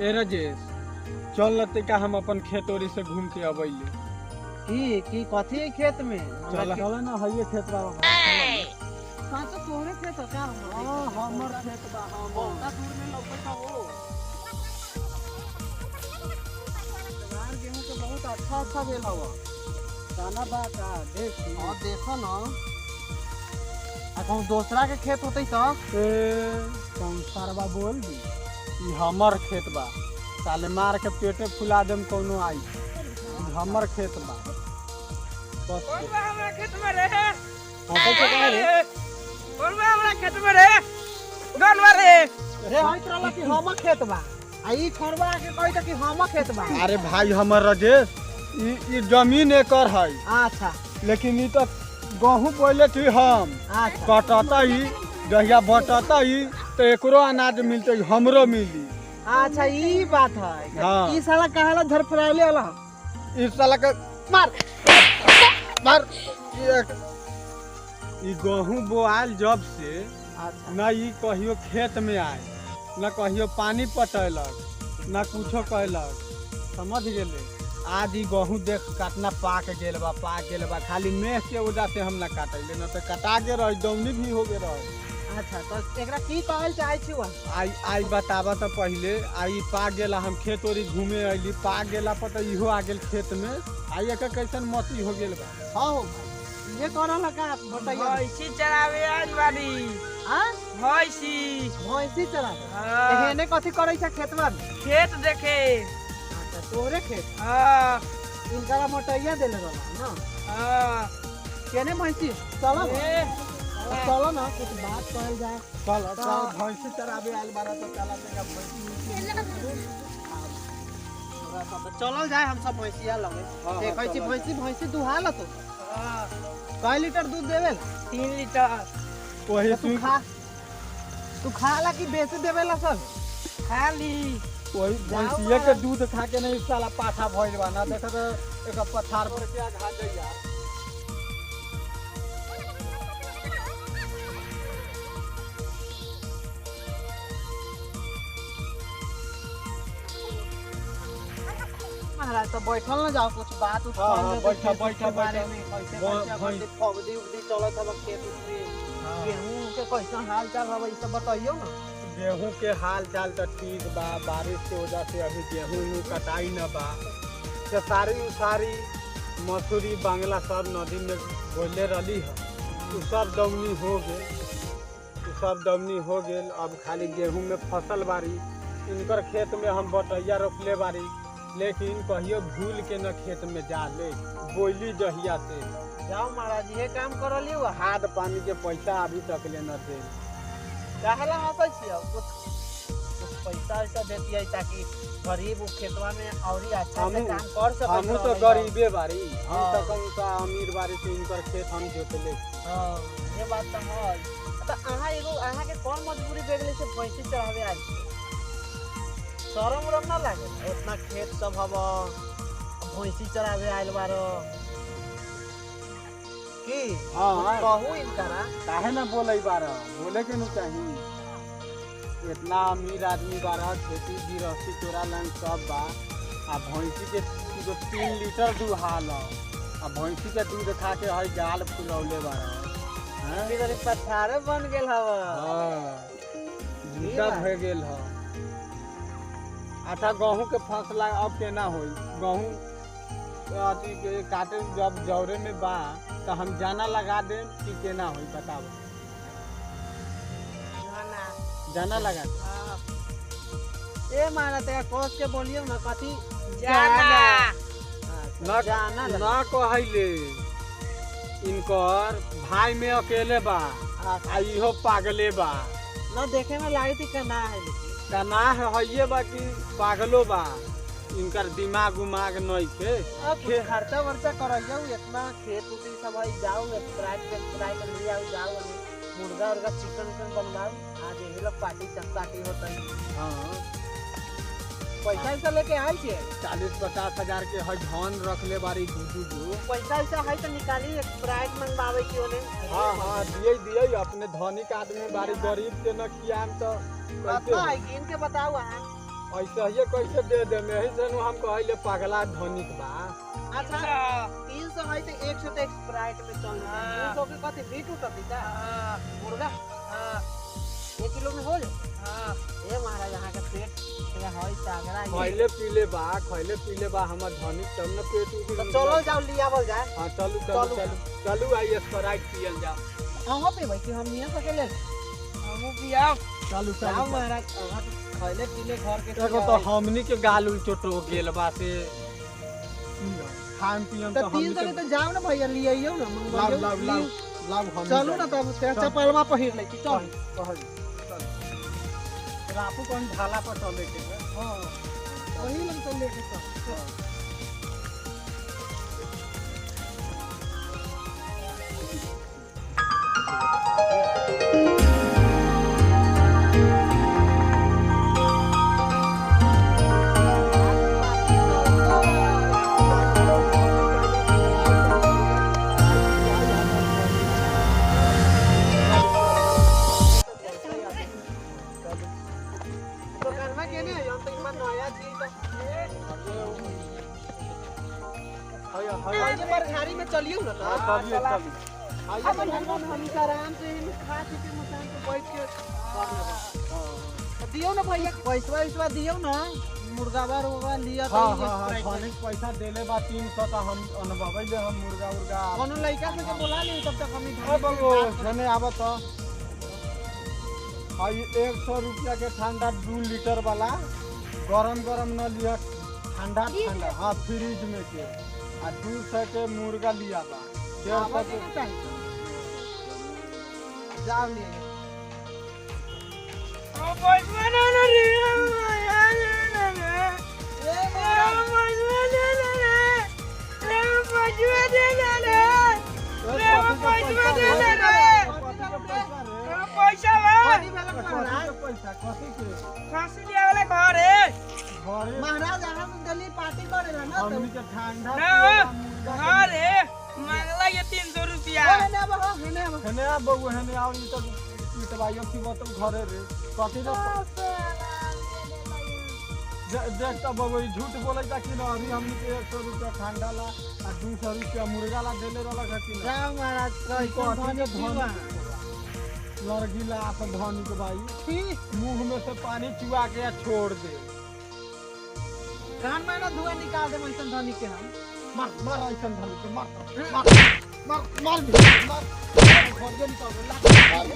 ए राजेश, चल न तनिका हम अपन खेत ओरी से घूम के अबैले। की कथी है खेत में? चल ना हइये खेत बा। हां तो तोहरे खेत है का? हां हमर खेत बा। बहुत दूर में लौकता हो। यार गेहूं के बहुत अच्छा भेल हवा। दाना बा का देख। हां देखो ना। आ कहूं दूसरा के खेत होतई त कौन सरवा बोल दी ई हमर खेत बा। साले मार के पेटे फुला देम कोनो आई। हमर खेत बा। बस कौन बा हमरा खेत में रे? कैसे कहे रे? कौन बा हमरा खेत में रे? कौन बा रे? रे होइत रहला कि हमर खेत बा। आ ई छोरबा के कहि त कि हमर खेत बा। अरे भाई हमर राजेश, ई जमीन एकर है, अच्छा लेकिन ई तो गेहूं बोले थी हम अच्छा कटता ही जहिया बटता ही तो एकरो अनाज मिलते हमरो मिली। अच्छा ई बात है। हाँ। ई साला कहाला धर फराइले वाला इस साल के मार मार ई गेहूं बोआल जब से अच्छा न ई कहियो खेत में आए, न कहियो पानी पटेलक, न कुछो कहलक, समझ गेले। आज ई गेहूं देख काटना पाक गेल बा, खाली मेह के वजह से हम न काटले, न तो कटा के रह दौनी भी हो गए रहे। अच्छा तो एकरा की कहल चाहे छी वा? आई बतावा तो पहले आई पाक गेला, हम खेत ओरी घूमे अइली, पाक गेला पर तो इहो आ गेल खेत में। आई एक कैसन मती हो गेल बा। हां हो ये कौन लगा बताइए। भैंसी चरावे आइल बानी। हां भैंसी। भैंसी चरा हाँ। एहने कथी करै छ खेतवा में? खेत देखे। अच्छा तोरे खेत हाँ इनका मोटैया देले रहला ना? हाँ। केने भैंसी चलो ए, चलो ना कुछ बात कहल जाए। चल भैंसी चरावे आइल बारा तो चला देगा चलल जाए हम सब भैंसिया लगे। हाँ, देखै छी चलल भैंसी दुहाल तो हाँ, कई लीटर दूध देवेला? 3 लीटर। वही तू खाला कि बेच देवेला सब? खाली। वही भैंसिया के दूध खा के नहीं साला पाठा भइल बा ना। देख तो एक पथार पर के घा दैया। महाराज तो बैठल न जाओ कुछ बात उठ हाँ, हाँ, बैठा, बारे बैठा। में कैसे ब- कैसे भैंस- फौजी उदी चलत हब खेत उतरे हाँ। गेहूं के कैसा हाल चाल हब ई सब बताइयो ना। गेहूं के हाल चाल तो ठीक बा, बारिश के वजह से अभी गेहूं कटाई न बा। खेसारी उसारी मसूरी बांग्ला सब नदी में बोले रही है, उ सब दौनी हो गेल। अब खाली गेहूं में फसल बारी। इनकर खेत में हम बटैया रोपले बारी, लेकिन कहियो भूल के न खेत में जा ले बोली जहिया से। जाओ महाराज ये काम करली हुआ खाद पानी के पैसा अभी तक ले न दे। चाहला हंसै छी कुछ पैसा ऐसा देती है ताकि गरीब उ खेतवा में और ही अच्छा से काम कर सके। हम तो गरीबे बारी, हम हाँ। तो कहीं का अमीर बारी से इनकर खेत हम जोतले। हां ये बात तो है। तो आहा के कौन मजबूरी बेगले से भैंसी चढ़ावे आज? शरम उरम ना लागे? उतना खेत सब हब भैंसी चरावे आइल बारो की? हाँ। कहू इनकरा काहे ना बोले बारह, बोले के नहीं चाहिए। इतना अमीर आदमी बारह, खेती गृहस्थी तोरा लन सब बा। आ भैंसी के 3 लीटर दूध हाल, आ भैंसी के दूध खा के हई गाल फुलौले बारह। हैं? इधर पथारे बन गेल हव। हाँ, जुदा भए गेल ह। अच्छा गेहूं के फसला अब केना होई? गेहूं अथी के काटे जब जौरे में बा तो हम जाना लगा दें कि केना होई बताओ। जाना लगा दे। हां ए माना ते कोस के बोलियो ना कथी जाना। जाना ना कहले इनकर भाई में अकेले बा, आ इहो पागले बा। ना देखे में लागी थी कि ना है लेकिन कना है बा कि पागलो बा। इनकर दिमाग उमाग नहीं के। अब खर्चा वर्चा करइयो इतना खेत उती सब है जाओ फ्राई कर लिया जाओ मुर्गा उर्गा चिकन बनवाओ आज यही लोग पार्टी चक्साटी होता है। हाँ, पैसा ऐसा लेके आए छे 40-50 हजार के है धन रखले बारी दू। पैसा ऐसा है तो निकाली स्प्राइट मंगवावे की ओने। हाँ दिए अपने धनिक आदमी बारी, गरीब के न कियाम तो कैसे पता हो? है गिन के बताओ ऐसे ही कैसे दे दे में ही से हम कहले पगला धनिक बा। अच्छा 300 है तो 100 तो स्प्राइट में चल रहा 200 के कथी बीट उठती का मुर्गा 1 किलो में हो जाए ए महाराज यहाँ के पेट है तागड़ा खइले पीले बा हमर धनिक तब न पेट उठ। तो चलो जाओ लियावल जाए। हां चलू आई स्प्राइट पियल जा। अहाँ पे भाई कि हम नहीं सकेले हमू पियाओ चलू जाओ महाराज अहाँ खइले पीले घर के एगो तो हमनी के गाल उल चोटो गेल बा से खान पियन तो तीन हमनी तो जाओ ना भैया ले आइयो ना लाव हम चलू ना तब चपलवा पहिर ले चल कहल रापू कौन ढाला पर चले के है। हां वही लग चल लेके चल घारी में चलियो ना अपन हम आराम से खा पी के मकान पे बैठ के दियो ना भैया पैसा दियो ना मुर्गा बार होगा लिया तो धनिक पैसा देले बा 300 त हम अनुभवै ले हम मुर्गा कोनो लइका से के बोला ली तब तक हम ए बगो जने आवत हाई 100 रुपया के ठंडा 2 लीटर वाला गरम न लिया ठंडा हां फ्रिज में के आ 200 के मुर्गा लिया बा 150 के जाओ ले ओ पैसा ना रे महाराज यहाँ से दिल्ली पार्टी करेला ना हमनी के ठंडा अरे मांगला ये 300 रुपया हने बबू हने आओ ई त पिटवाइयो की बात घरे रे कथि न देख त बबू झूठ बोलै ता कि न अभी हमनी के 100 रुपया ठंडा ला आ 200 रुपया मुर्गा ला देले रहला कि न जाओ महाराज धन लड़गीला अपन धनी के भाई मुंह में से पानी चुआ के छोड़ दे कान में ना धुआं निकाल दे मन धनी के हम मार ऐसन धनी के मार घर के निकाल दे